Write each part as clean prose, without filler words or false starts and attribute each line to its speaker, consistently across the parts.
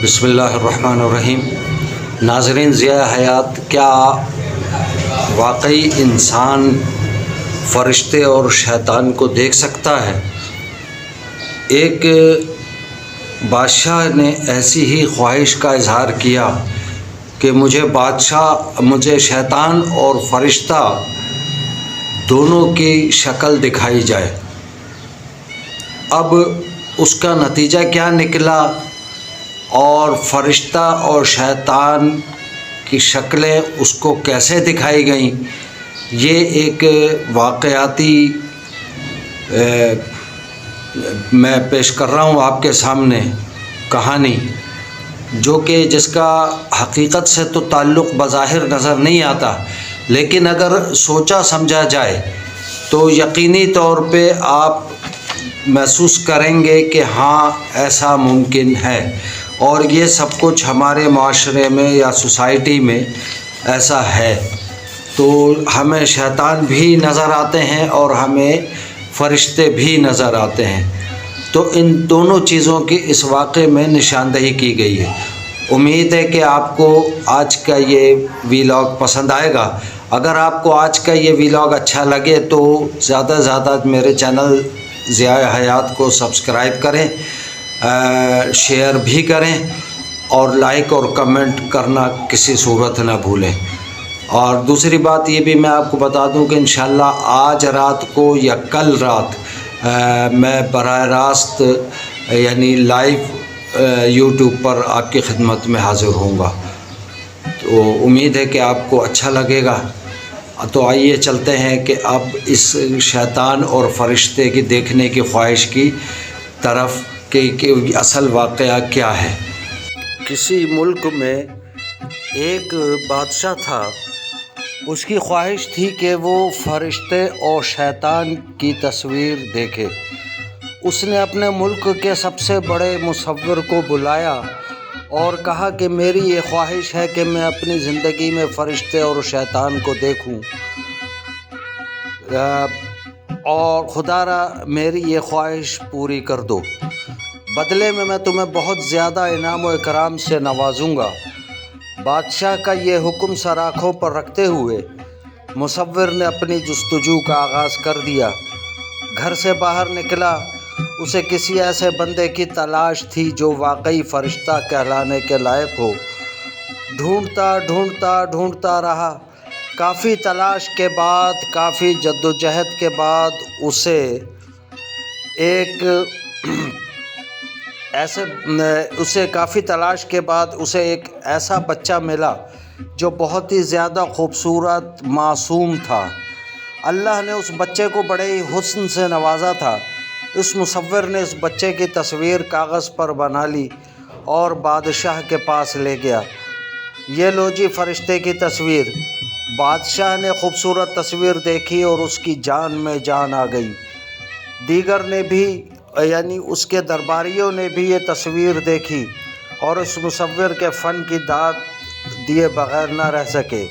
Speaker 1: بسم اللہ الرحمن الرحیم۔ ناظرین، ضیاء حیات، کیا واقعی انسان فرشتے اور شیطان کو دیکھ سکتا ہے؟ ایک بادشاہ نے ایسی ہی خواہش کا اظہار کیا کہ مجھے شیطان اور فرشتہ دونوں کی شکل دکھائی جائے۔ اب اس کا نتیجہ کیا نکلا اور فرشتہ اور شیطان کی شکلیں اس کو کیسے دکھائی گئیں، یہ ایک واقعاتی میں پیش کر رہا ہوں آپ کے سامنے کہانی، جو کہ جس کا حقیقت سے تو تعلق بظاہر نظر نہیں آتا، لیکن اگر سوچا سمجھا جائے تو یقینی طور پہ آپ محسوس کریں گے کہ ہاں ایسا ممکن ہے، اور یہ سب کچھ ہمارے معاشرے میں یا سوسائٹی میں ایسا ہے۔ تو ہمیں شیطان بھی نظر آتے ہیں اور ہمیں فرشتے بھی نظر آتے ہیں، تو ان دونوں چیزوں کی اس واقعے میں نشاندہی کی گئی ہے۔ امید ہے کہ آپ کو آج کا یہ ویلاگ پسند آئے گا۔ اگر آپ کو آج کا یہ ویلاگ اچھا لگے تو زیادہ سے زیادہ میرے چینل ضیاء حیات کو سبسکرائب کریں، شیئر بھی کریں، اور لائک اور کمنٹ کرنا کسی صورت نہ بھولیں۔ اور دوسری بات یہ بھی میں آپ کو بتا دوں کہ انشاءاللہ آج رات کو یا کل رات میں براہ راست یعنی لائیو یوٹیوب پر آپ کی خدمت میں حاضر ہوں گا، تو امید ہے کہ آپ کو اچھا لگے گا۔ تو آئیے چلتے ہیں کہ اب اس شیطان اور فرشتے کی دیکھنے کی خواہش کی طرف کہ اصل واقعہ کیا ہے۔ کسی ملک میں ایک بادشاہ تھا، اس کی خواہش تھی کہ وہ فرشتے اور شیطان کی تصویر دیکھے۔ اس نے اپنے ملک کے سب سے بڑے مصور کو بلایا اور کہا کہ میری یہ خواہش ہے کہ میں اپنی زندگی میں فرشتے اور شیطان کو دیکھوں، اور خدا را میری یہ خواہش پوری کر دو، بدلے میں تمہیں بہت زیادہ انعام و اکرام سے نوازوں گا۔ بادشاہ کا یہ حکم سر آنکھوں پر رکھتے ہوئے مصور نے اپنی جستجو کا آغاز کر دیا۔ گھر سے باہر نکلا، اسے کسی ایسے بندے کی تلاش تھی جو واقعی فرشتہ کہلانے کے لائق ہو۔ ڈھونڈتا رہا، کافی تلاش کے بعد، کافی جدوجہد کے بعد اسے ایک ایسا بچہ ملا جو بہت ہی زیادہ خوبصورت معصوم تھا۔ اللہ نے اس بچے کو بڑے ہی حسن سے نوازا تھا۔ اس مصور نے اس بچے کی تصویر کاغذ پر بنا لی اور بادشاہ کے پاس لے گیا۔ یہ لو جی فرشتے کی تصویر۔ بادشاہ نے خوبصورت تصویر دیکھی اور اس کی جان میں جان آ گئی۔ دیگر نے بھی یعنی اس کے درباریوں نے بھی یہ تصویر دیکھی اور اس مصور کے فن کی داد دیے بغیر نہ رہ سکے۔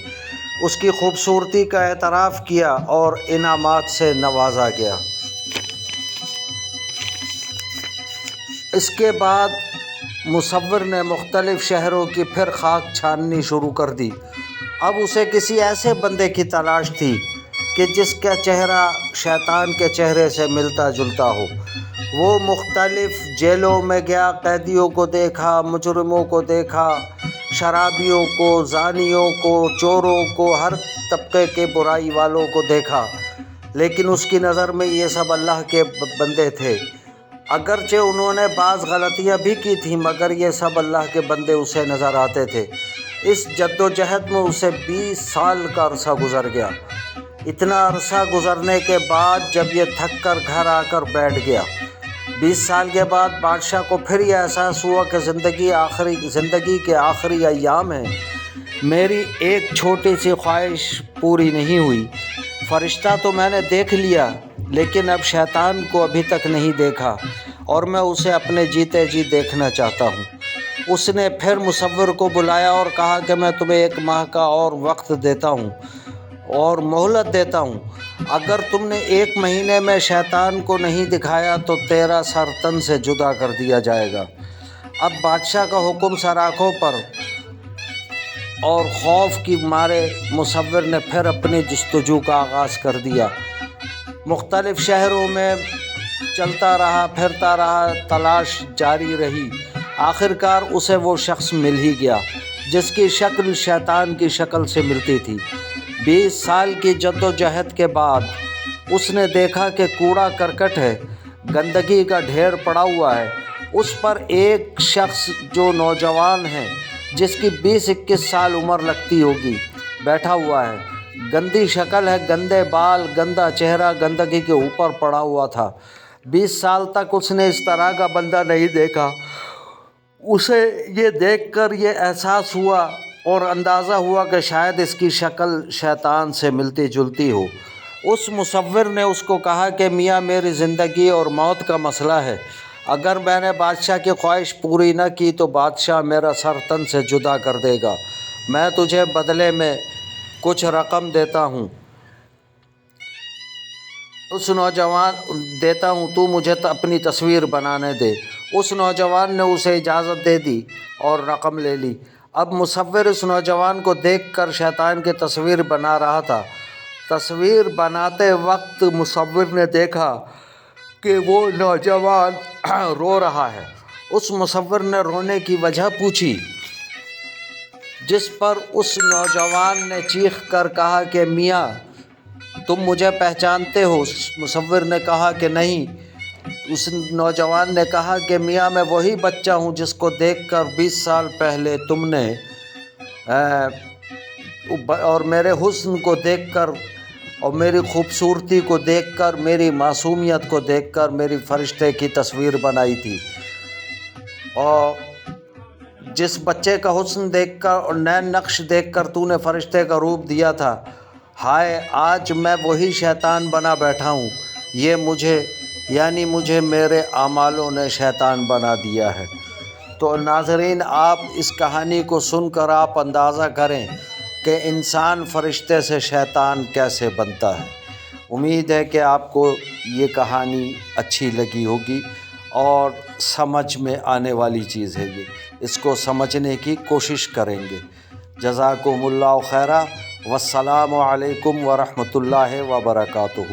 Speaker 1: اس کی خوبصورتی کا اعتراف کیا اور انعامات سے نوازا گیا۔ اس کے بعد مصور نے مختلف شہروں کی پھر خاک چھاننی شروع کر دی۔ اب اسے کسی ایسے بندے کی تلاش تھی کہ جس کا چہرہ شیطان کے چہرے سے ملتا جلتا ہو۔ وہ مختلف جیلوں میں گیا، قیدیوں کو دیکھا، مجرموں کو دیکھا، شرابیوں کو، زانیوں کو، چوروں کو، ہر طبقے کے برائی والوں کو دیکھا، لیکن اس کی نظر میں یہ سب اللہ کے بندے تھے۔ اگرچہ انہوں نے بعض غلطیاں بھی کی تھیں، مگر یہ سب اللہ کے بندے اسے نظر آتے تھے۔ اس جدوجہد میں اسے 20 سال کا عرصہ گزر گیا۔ اتنا عرصہ گزرنے کے بعد جب یہ تھک کر گھر آ کر بیٹھ گیا، 20 سال کے بعد بادشاہ کو پھر یہ احساس ہوا کہ زندگی کے آخری ایام ہیں، میری ایک چھوٹی سی خواہش پوری نہیں ہوئی۔ فرشتہ تو میں نے دیکھ لیا، لیکن اب شیطان کو ابھی تک نہیں دیکھا، اور میں اسے اپنے جیتے جی دیکھنا چاہتا ہوں۔ اس نے پھر مصور کو بلایا اور کہا کہ میں تمہیں 1 ماہ کا اور وقت دیتا ہوں اور مہلت دیتا ہوں۔ اگر تم نے 1 مہینے میں شیطان کو نہیں دکھایا تو تیرا سر تن سے جدا کر دیا جائے گا۔ اب بادشاہ کا حکم سر آنکھوں پر اور خوف کی مارے مصور نے پھر اپنی جستجو کا آغاز کر دیا۔ مختلف شہروں میں چلتا رہا، پھرتا رہا، تلاش جاری رہی۔ آخرکار اسے وہ شخص مل ہی گیا جس کی شکل شیطان کی شکل سے ملتی تھی۔ 20 سال کی جدوجہد کے بعد اس نے دیکھا کہ کوڑا کرکٹ ہے، گندگی کا ڈھیر پڑا ہوا ہے۔ اس پر ایک شخص جو نوجوان ہے، جس کی 20-21 سال عمر لگتی ہوگی، بیٹھا ہوا ہے۔ گندی شکل ہے، گندے بال، گندا چہرہ گندگی کے اوپر پڑا ہوا تھا۔ 20 سال تک اس نے اس طرح کا بندہ نہیں دیکھا۔ اسے یہ دیکھ کر یہ احساس ہوا اور اندازہ ہوا کہ شاید اس کی شکل شیطان سے ملتی جلتی ہو۔ اس مصور نے اس کو کہا کہ میاں، میری زندگی اور موت کا مسئلہ ہے۔ اگر میں نے بادشاہ کی خواہش پوری نہ کی تو بادشاہ میرا سر تن سے جدا کر دے گا۔ میں تجھے بدلے میں کچھ رقم دیتا ہوں، تو مجھے اپنی تصویر بنانے دے۔ اس نوجوان نے اسے اجازت دے دی اور رقم لے لی۔ اب مصور اس نوجوان کو دیکھ کر شیطان کی تصویر بنا رہا تھا۔ تصویر بناتے وقت مصور نے دیکھا کہ وہ نوجوان رو رہا ہے۔ اس مصور نے رونے کی وجہ پوچھی، جس پر اس نوجوان نے چیخ کر کہا کہ میاں، تم مجھے پہچانتے ہو؟ مصور نے کہا کہ نہیں۔ اس نوجوان نے کہا کہ میاں، میں وہی بچہ ہوں جس کو دیکھ کر 20 سال پہلے تم نے اور میرے حسن کو دیکھ کر اور میری خوبصورتی کو دیکھ کر، میری معصومیت کو دیکھ کر میری فرشتے کی تصویر بنائی تھی، اور جس بچے کا حسن دیکھ کر اور نئے نقش دیکھ کر تو نے فرشتے کا روپ دیا تھا، ہائے آج میں وہی شیطان بنا بیٹھا ہوں۔ یہ مجھے میرے اعمالوں نے شیطان بنا دیا ہے۔ تو ناظرین، آپ اس کہانی کو سن کر آپ اندازہ کریں کہ انسان فرشتے سے شیطان کیسے بنتا ہے۔ امید ہے کہ آپ کو یہ کہانی اچھی لگی ہوگی اور سمجھ میں آنے والی چیز ہے۔ اس کو سمجھنے کی کوشش کریں گے۔ جزاکم اللہ خیرہ، والسلام علیکم ورحمۃ اللہ وبرکاتہ۔